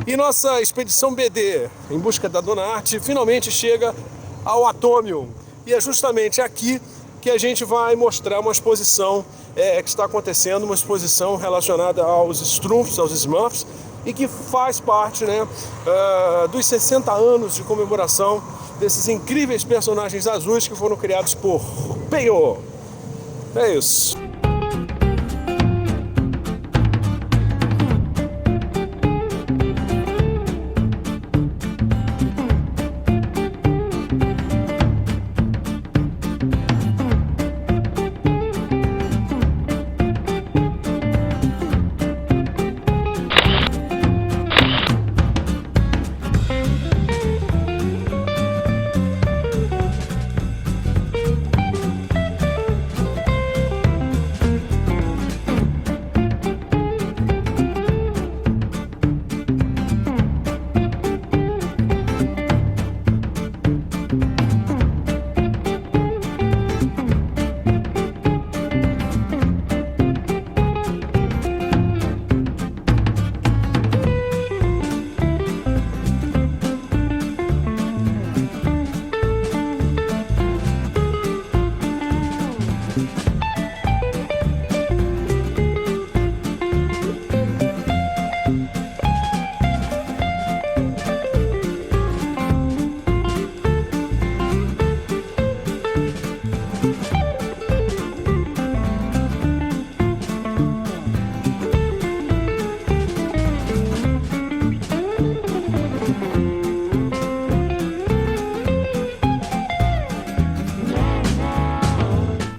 E nossa expedição BD, em busca da Dona Arte, finalmente chega ao Atomium. E é justamente aqui que a gente vai mostrar uma exposição que está acontecendo, uma exposição relacionada aos Schtroumpfs, aos Smurfs, e que faz parte, né, dos 60 anos de comemoração desses incríveis personagens azuis que foram criados por Peyo. É isso.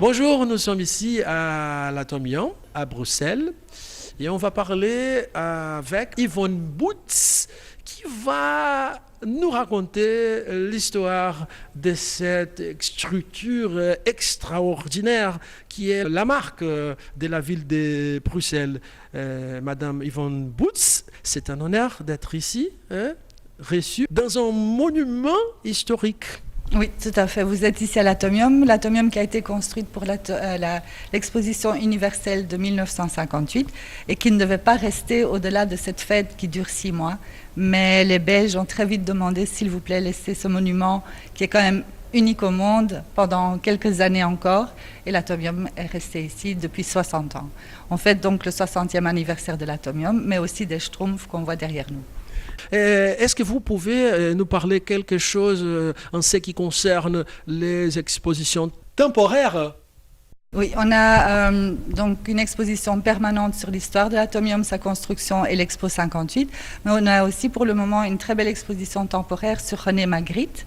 Bonjour, nous sommes ici à l'Atomium, à Bruxelles, et on va parler avec Yvonne Boots, qui va nous raconter l'histoire de cette structure extraordinaire qui est la marque de la ville de Bruxelles. Madame Yvonne Boots, c'est un honneur d'être ici, reçue dans un monument historique. Oui, tout à fait. Vous êtes ici à l'Atomium qui a été construite pour l'exposition universelle de 1958 et qui ne devait pas rester au-delà de cette fête qui dure 6 mois. Mais les Belges ont très vite demandé, s'il vous plaît, laissez ce monument qui est quand même unique au monde pendant quelques années encore. Et l'Atomium est resté ici depuis 60 ans. On fête donc le 60e anniversaire de l'Atomium, mais aussi des Schtroumpfs qu'on voit derrière nous. Est-ce que vous pouvez nous parler quelque chose en ce qui concerne les expositions temporaires? Oui, on a donc une exposition permanente sur l'histoire de l'Atomium, sa construction et l'Expo 58, mais on a aussi pour le moment une très belle exposition temporaire sur René Magritte.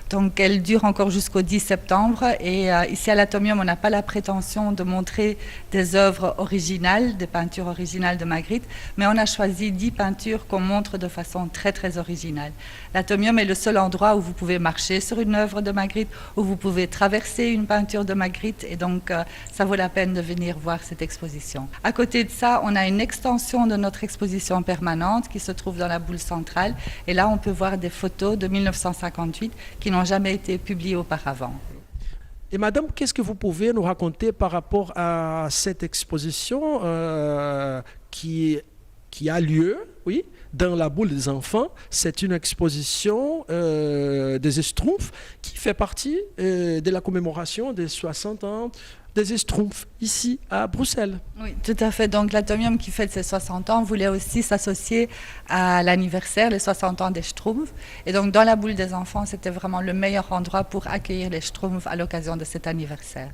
Donc elle dure encore jusqu'au 10 septembre et ici à l'Atomium, on n'a pas la prétention de montrer des œuvres originales, des peintures originales de Magritte, mais on a choisi 10 peintures qu'on montre de façon très très originale. L'Atomium est le seul endroit où vous pouvez marcher sur une œuvre de Magritte, où vous pouvez traverser une peinture de Magritte et donc ça vaut la peine de venir voir cette exposition. À côté de ça, on a une extension de notre exposition permanente qui se trouve dans la boule centrale et là on peut voir des photos de 1958 qui n'ont jamais été publiées auparavant. Et madame, qu'est-ce que vous pouvez nous raconter par rapport à cette exposition qui a lieu, oui, dans la boule des enfants? C'est une exposition des Schtroumpfs qui fait partie de la commémoration des 60 ans des Schtroumpfs ici à Bruxelles. Oui, tout à fait. Donc l'Atomium qui fête ses 60 ans voulait aussi s'associer à l'anniversaire, les 60 ans des Schtroumpfs. Et donc dans la boule des enfants, c'était vraiment le meilleur endroit pour accueillir les Schtroumpfs à l'occasion de cet anniversaire.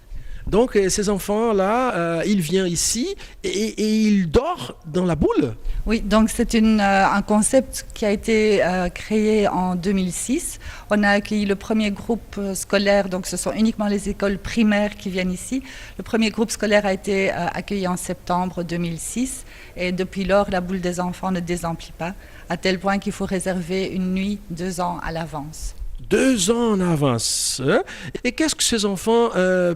Donc ces enfants-là, ils viennent ici et ils dorment dans la boule. Oui, donc c'est un concept qui a été créé en 2006. On a accueilli le premier groupe scolaire, donc ce sont uniquement les écoles primaires qui viennent ici. Le premier groupe scolaire a été accueilli en septembre 2006 et depuis lors, la boule des enfants ne désemplit pas, à tel point qu'il faut réserver une nuit 2 ans à l'avance. 2 ans en avance. Hein? Et qu'est-ce que ces enfants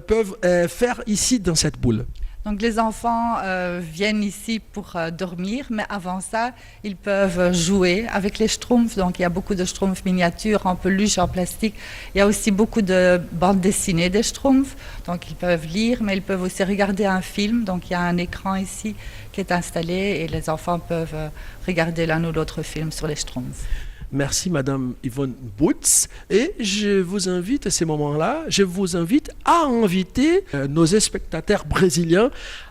peuvent faire ici dans cette boule? Donc les enfants viennent ici pour dormir, mais avant ça, ils peuvent jouer avec les schtroumpfs. Donc il y a beaucoup de schtroumpfs miniatures, en peluche, en plastique. Il y a aussi beaucoup de bandes dessinées des schtroumpfs. Donc ils peuvent lire, mais ils peuvent aussi regarder un film. Donc il y a un écran ici qui est installé et les enfants peuvent regarder l'un ou l'autre film sur les schtroumpfs. Merci Madame Yvonne Butz. Et je vous invite à ces moments-là, à inviter nos spectateurs brésiliens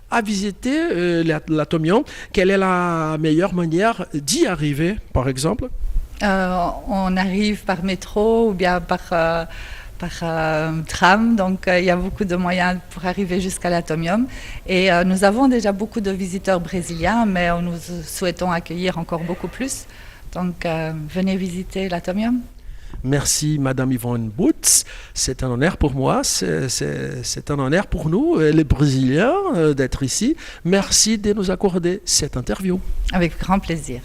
à visiter l'Atomium. Quelle est la meilleure manière d'y arriver, par exemple? On arrive par métro ou bien par tram, donc il y a beaucoup de moyens pour arriver jusqu'à l'Atomium. Et nous avons déjà beaucoup de visiteurs brésiliens, mais nous souhaitons accueillir encore beaucoup plus. Donc, venez visiter l'Atomium. Merci Madame Yvonne Butz. C'est un honneur pour moi, c'est un honneur pour nous, les Brésiliens, d'être ici. Merci de nous accorder cette interview. Avec grand plaisir.